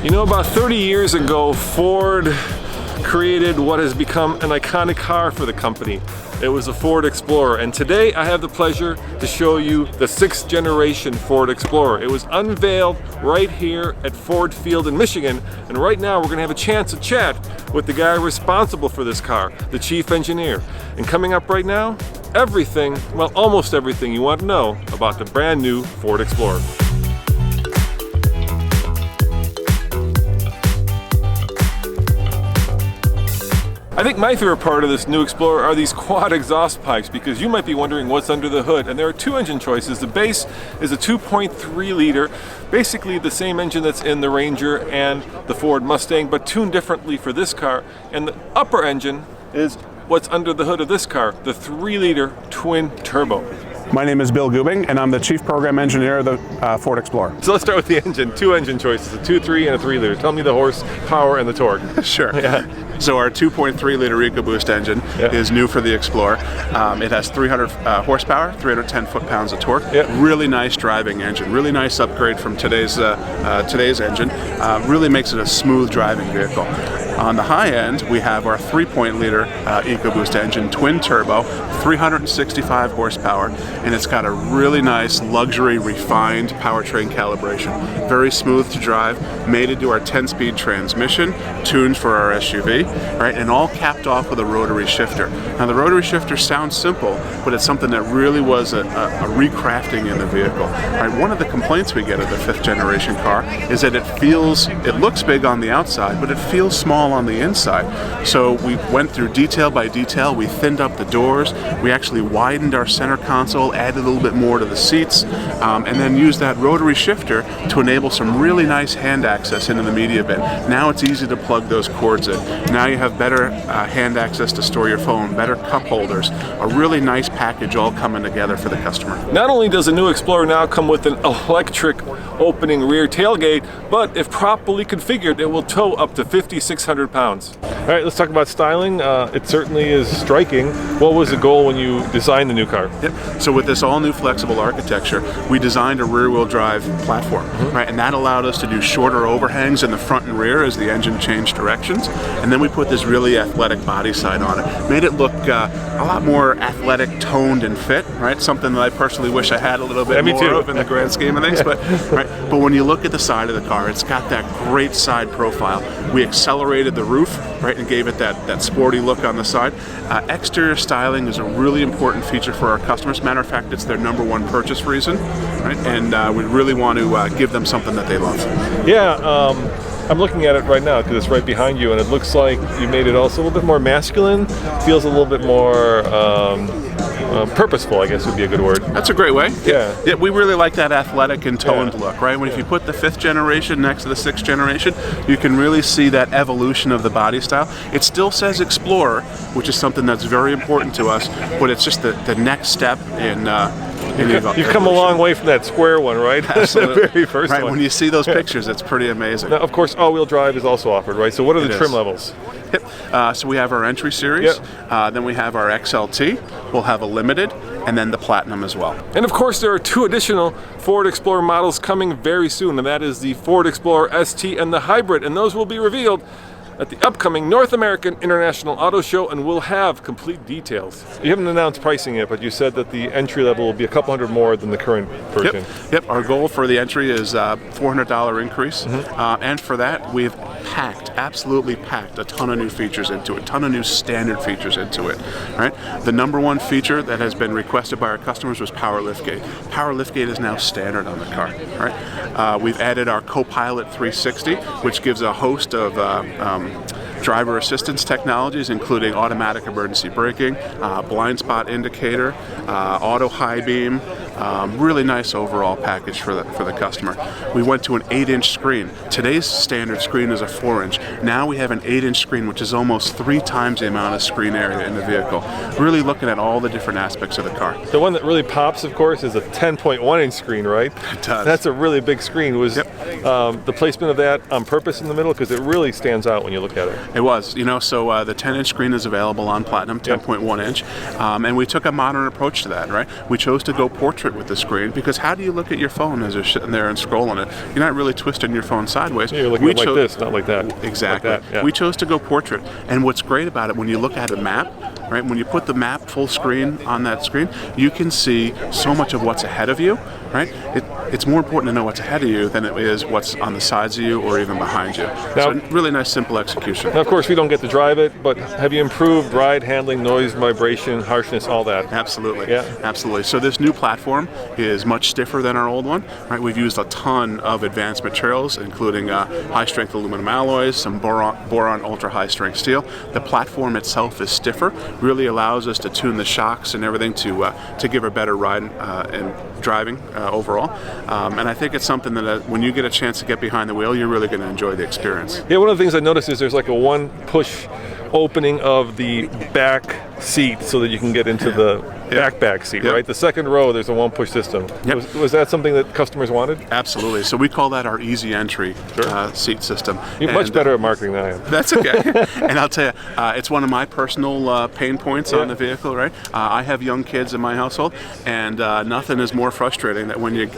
You know, about 30 years ago, Ford created what has become an iconic car for the company. It was a Ford Explorer, and today I have the pleasure to show you the 6th generation Ford Explorer. It was unveiled right here at Ford Field in Michigan, and right now we're gonna have a chance to chat with the guy responsible for this car, the chief engineer. And coming up right now, everything, well, almost everything you want to know about the brand new Ford Explorer. I think my favorite part of this new Explorer are these quad exhaust pipes, because you might be wondering what's under the hood, and there are two engine choices. The base is a 2.3 liter, basically the same engine that's in the Ranger and the Ford Mustang, but tuned differently for this car. And the upper engine is what's under the hood of this car, the 3 liter twin turbo. My name is Bill Gubing, and I'm the Chief Program Engineer of the Ford Explorer. So let's start with the engine. Two engine choices, a 2.3 and a 3 liter. Tell me the horsepower and the torque. Sure. Yeah. So our 2.3 liter EcoBoost engine is new for the Explorer. It has 300 horsepower, 310 foot-pounds of torque. Really nice driving engine. Really nice upgrade from today's engine. Really makes it a smooth driving vehicle. On the high end, we have our 3.0-liter EcoBoost engine, twin turbo, 365 horsepower, and it's got a really nice, luxury, refined powertrain calibration. Very smooth to drive, mated to our 10-speed transmission, tuned for our SUV, right, and all capped off with a rotary shifter. Now, the rotary shifter sounds simple, but it's something that really was a recrafting in the vehicle. Right, one of the complaints we get of the 5th generation car is that it looks big on the outside, but it feels small on the inside. So we went through detail by detail. We thinned up the doors. We actually widened our center console, added a little bit more to the seats, and then used that rotary shifter to enable some really nice hand access into the media bin. Now it's easy to plug those cords in. Now you have better hand access to store your phone, better cup holders, a really nice package all coming together for the customer. Not only does the new Explorer now come with an electric opening rear tailgate, but if properly configured, it will tow up to 5,600 pounds. All right, let's talk about styling. It certainly is striking. What was the goal when you designed the new car? Yep. So with this all-new flexible architecture, we designed a rear-wheel drive platform, right? And that allowed us to do shorter overhangs in the front and rear as the engine changed directions. And then we put this really athletic body side on it. Made it look a lot more athletic, toned, and fit, right? Something that I personally wish I had a little bit more of in the grand scheme of things. But when you look at the side of the car, it's got that great side profile. We accelerated the roof, right, and gave it that sporty look on the side. Exterior styling is a really important feature for our customers. Matter of fact, it's their #1 purchase reason, right? And we really want to give them something that they love. Yeah, I'm looking at it right now because it's right behind you, and it looks like you made it also a little bit more masculine. Feels a little bit more purposeful, I guess would be a good word. That's a great way. Yeah. Yeah, we really like that athletic and toned look, right? If you put the 5th generation next to the 6th generation, you can really see that evolution of the body style. It still says Explorer, which is something that's very important to us, but it's just the next step in You've come a long way from that square one, right? Absolutely. The very first one. When you see those pictures, it's pretty amazing. Now, of course, all-wheel drive is also offered, right? So what are the trim levels? Yep. So we have our entry series, then we have our XLT, we'll have a limited, and then the Platinum as well. And of course, there are 2 additional Ford Explorer models coming very soon, and that is the Ford Explorer ST and the Hybrid, and those will be revealed at the upcoming North American International Auto Show, and we'll have complete details. You haven't announced pricing yet, but you said that the entry level will be a couple hundred more than the current version. Yep. Our goal for the entry is $400 increase, and for that we've absolutely packed a ton of new features into it, a ton of new standard features into it. Right. The #1 feature that has been requested by our customers was Power Liftgate. Power Liftgate is now standard on the car. Right. We've added our Copilot 360, which gives a host of driver assistance technologies, including automatic emergency braking, blind spot indicator, auto high beam. Really nice overall package for the customer. We went to an 8-inch screen. Today's standard screen is a 4-inch. Now we have an 8-inch screen, which is almost 3 times the amount of screen area in the vehicle. Really looking at all the different aspects of the car. The one that really pops, of course, is a 10.1-inch screen, right? It does. That's a really big screen. Was the placement of that on purpose in the middle? Because it really stands out when you look at it. It was, so the 10-inch screen is available on Platinum, 10.1-inch, and we took a modern approach to that, right? We chose to go portrait portrait with the screen, because how do you look at your phone as you're sitting there and scrolling it? You're not really twisting your phone sideways. You're looking at it like this, not like that. Exactly. Like that, yeah. We chose to go portrait. And what's great about it, when you look at a map, right, when you put the map full screen on that screen, you can see so much of what's ahead of you, right? It's more important to know what's ahead of you than it is what's on the sides of you or even behind you. So really nice, simple execution. Now, of course, we don't get to drive it, but have you improved ride handling, noise, vibration, harshness, all that? Absolutely. Yeah. Absolutely. So this new platform is much stiffer than our old one, right? We've used a ton of advanced materials, including high-strength aluminum alloys, some boron ultra-high-strength steel. The platform itself is stiffer, really allows us to tune the shocks and everything to give a better ride and driving overall. And I think it's something that when you get a chance to get behind the wheel, you're really going to enjoy the experience. Yeah, one of the things I noticed is there's like a one push opening of the back seat so that you can get into the back seat, right? The second row, there's a one push system. Yep. Was that something that customers wanted? Absolutely. So we call that our easy entry seat system. You're much better at marketing than I am. That's okay. And I'll tell you, it's one of my personal pain points on the vehicle, right? I have young kids in my household, and nothing is more frustrating than when you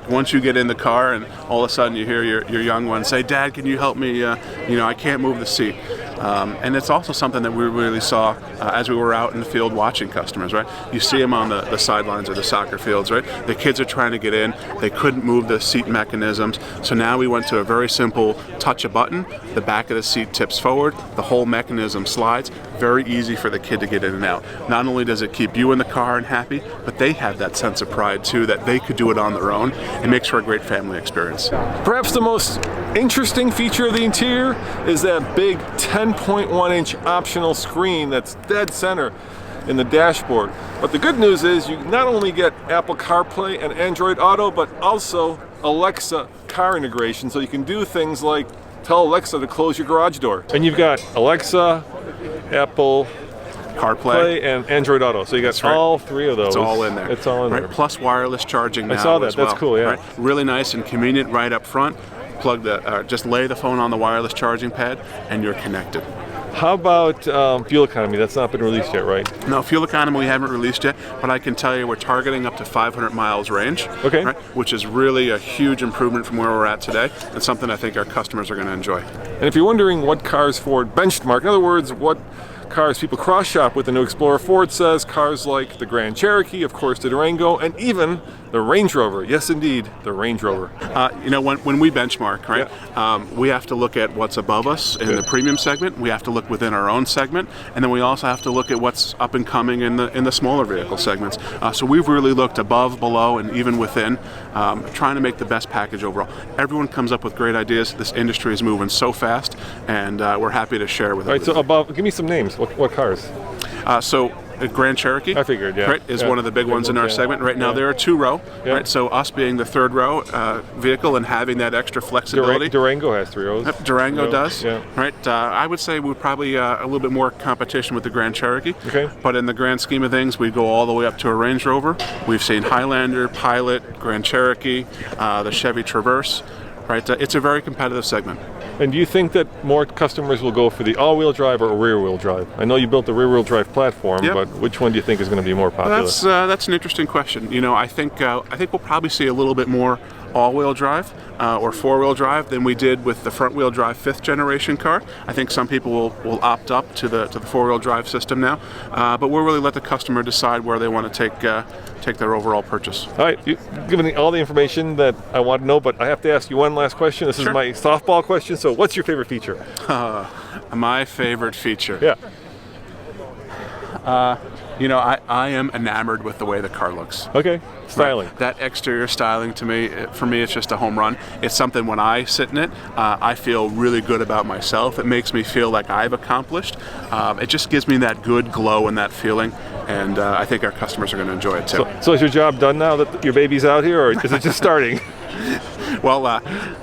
once you get in the car and all of a sudden you hear your young one say, "Dad, can you help me? I can't move the seat." And it's also something that we really saw as we were out in the field watching customers, right? You see them on the sidelines of the soccer fields, right? The kids are trying to get in. They couldn't move the seat mechanisms. So now we went to a very simple touch a button. The back of the seat tips forward. The whole mechanism slides. Very easy for the kid to get in and out. Not only does it keep you in the car and happy, but they have that sense of pride too, that they could do it on their own. It makes for a great family experience. Perhaps the most interesting feature of the interior is that big 10.1-inch optional screen that's dead center in the dashboard. But the good news is you not only get Apple CarPlay and Android Auto, but also Alexa car integration, so you can do things like tell Alexa to close your garage door. And you've got Alexa, Apple CarPlay and Android Auto. So you got all three of those. It's all in there. It's all in there. Plus wireless charging now. I saw that. As well. That's cool, yeah. Right? Really nice and convenient right up front. Plug just lay the phone on the wireless charging pad and you're connected. How about fuel economy? That's not been released yet, right? No, fuel economy we haven't released yet, but I can tell you we're targeting up to 500 miles range, right, which is really a huge improvement from where we're at today, and something I think our customers are going to enjoy. And if you're wondering what cars Ford benchmark, in other words, what cars people cross-shop with the new Explorer, Ford says cars like the Grand Cherokee, of course the Durango, and even the Range Rover. Yes, indeed, the Range Rover. When we benchmark, right, we have to look at what's above us in the premium segment. We have to look within our own segment, and then we also have to look at what's up and coming in the smaller vehicle segments. So we've really looked above, below, and even within, trying to make the best package overall. Everyone comes up with great ideas. This industry is moving so fast, and we're happy to share with everyone. Right, so above, give me some names. What cars? So Grand Cherokee, I figured, right, is one of the big ones in our segment. Right now, they're a two-row, right? So us being the third row vehicle and having that extra flexibility. Durango has 3 rows. Durango does, right? I would say we're probably a little bit more competition with the Grand Cherokee. But in the grand scheme of things, we go all the way up to a Range Rover. We've seen Highlander, Pilot, Grand Cherokee, the Chevy Traverse. Right, it's a very competitive segment. And do you think that more customers will go for the all-wheel drive or rear-wheel drive? I know you built the rear-wheel drive platform, but which one do you think is going to be more popular? That's an interesting question. I think we'll probably see a little bit more all-wheel drive or four-wheel drive than we did with the front-wheel drive 5th generation car. I think some people will opt up to the four-wheel drive system now, but we'll really let the customer decide where they want to take their overall purchase. All right, you've given me all the information that I want to know, but I have to ask you one last question. This is my softball question. So what's your favorite feature? My favorite feature? Yeah. I am enamored with the way the car looks. Okay, styling. Right. That exterior styling for me, it's just a home run. It's something when I sit in it, I feel really good about myself. It makes me feel like I've accomplished. It just gives me that good glow and that feeling, and I think our customers are going to enjoy it too. So is your job done now that your baby's out here, or is it just starting? Well,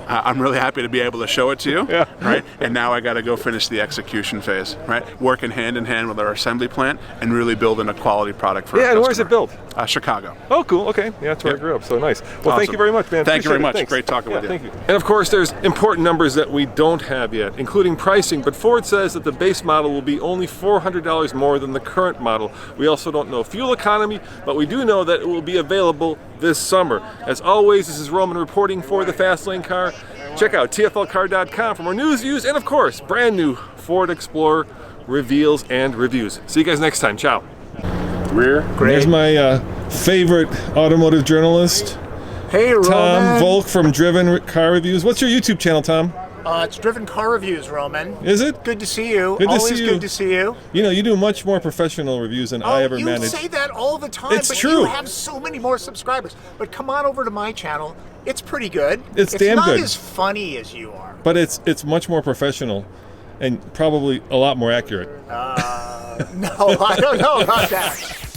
I'm really happy to be able to show it to you, Yeah. right? And now I got to go finish the execution phase, right? Working hand in hand with our assembly plant and really building a quality product for our Yeah, and where's customer. it built? Chicago. Oh, cool. Okay. Yeah, that's where I grew up. So nice. Well, thank Awesome. you very much, man. Thank you very Appreciate it. much. Thanks. Great talking with you. Thank you. And of course, there's important numbers that we don't have yet, including pricing. But Ford says that the base model will be only $400 more than the current model. We also don't know fuel economy, but we do know that it will be available this summer. As always, this is Roman reporting for the Fastlane Car. Check out tflcar.com for more news, views, and of course, brand new Ford Explorer reveals and reviews. See you guys next time. Ciao. Rear. There's my favorite automotive journalist, Hey, Roman. Tom Volk from Driven Car Reviews. What's your YouTube channel, Tom? It's Driven Car Reviews, Roman. Is it? Good to see you. Good to Always see you. good to see you. You know, you do much more professional reviews than I ever you managed. say that all the time, It's but true. you have so many more subscribers. But come on over to my channel. It's pretty good. It's damn not good. as funny as you are. But it's much more professional and probably a lot more accurate. No, I don't know about that.